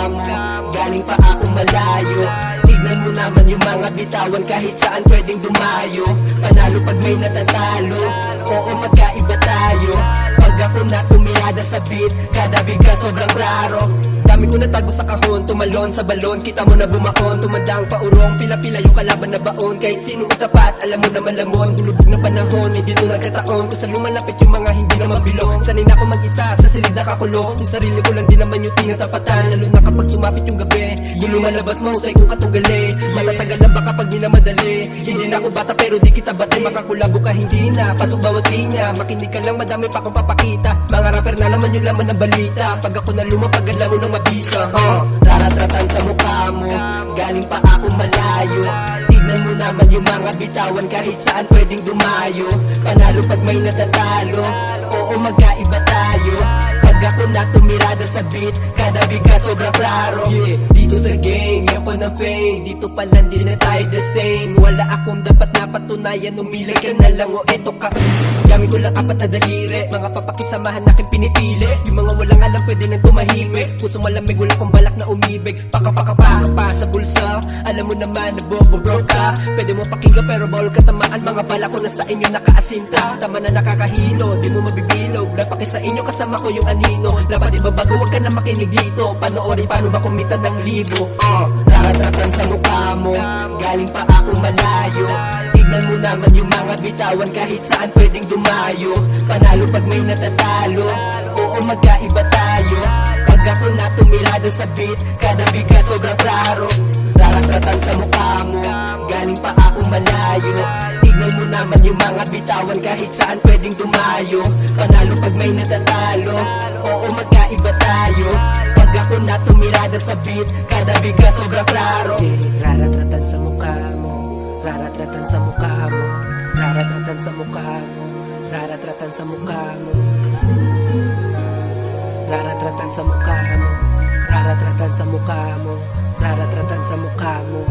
mo. Galing pa ako malayo, tignan mo naman yung mga bitawan, kahit saan pwedeng dumayo. Panalo pag may natatalo, oo magkaiba tayo. Pag ako na tumiyada sa beat, kada bigas sobrang klaro. Dami ko natago sa kahon, tumalon sa balon, kita mo na bumaon. Tumandang paurong, pila-pila yung kalaban na baon. Kahit sino itapat, alam mo na malamon. Hulubog na panahon, hindi dito nagkataon. Kung sa lumalapit yung mga hindi naman bilong, sanay na ako mag-isa, sa silid nakakulong. Yung sarili ko lang din naman yung tinatapatan, lalo na kapag sumapit yung gabi. Yung lumalabas mahusay kung katunggali, matatagal lang baka pag minamadali. Hindi na ako bata pero di kita batay, makakulabo ka hindi na, pasok bawat linya. Makinig ka lang, madami pa akong papakita. Mga rapper na naman yung laman ng balita. Pag ako na lumapag, alam mo nang mabisa. Raratratan sa mukha mo, galing pa ako malayo. Tignan mo naman yung mga bitawan, kahit saan pwedeng dumayo. Panalo pag may natatalo, oo magkaiba tayo. Pag ako na tumirada sa beat, kada bigas sobrang klaro. Yeah, dito sa game, ako na fame, dito pala di na tayo the same. Wala akong dapat na patunayan, umilag ka na lang o eto ka. Gamit ko lang apat na daliri, mga papakisamahan aking pinipili. Yung mga walang alam pwede nang tumahimik, puso malamig, wala kong balak na umibig. Paka-paka-paka pa sa bulsa, alam mo naman na bobo-bro ka. Pwede mo pakinggan pero bawal ka tamaan, mga bala ko na sa inyo nakaasinta. Tama na nakakahilo, di mo mabibilog, napaki sa inyo kasama ko yung anino. Laban di ba bago, wag ka na makinig dito, panoorin paano ba kumita ng libo. Raratratan sa mukha mo, galing pa ako malayo. Tignan mo naman yung mga bitawan, kahit saan pwedeng dumayo. Panalo pag may natatalo, oo magkaiba tayo. Pag ako na tumirada sa beat, kada bigas sobrang klaro. Raratratan sa mukha mo, galing pa ako malayo. Tignan mo naman yung mga bitawan, kahit saan pwedeng dumayo. Panalo pag may natatalo, oo magkaiba tayo. Pag ako na tumirada sa beat, kada bigas sobrang klaro. Raratratan sa mukha mo, raratratan sa mukha mo, raratratan sa mukha mo, raratratan sa mukha mo, raratratan sa mukha mo, raratratan sa mukha mo, raratratan sa mukha mo.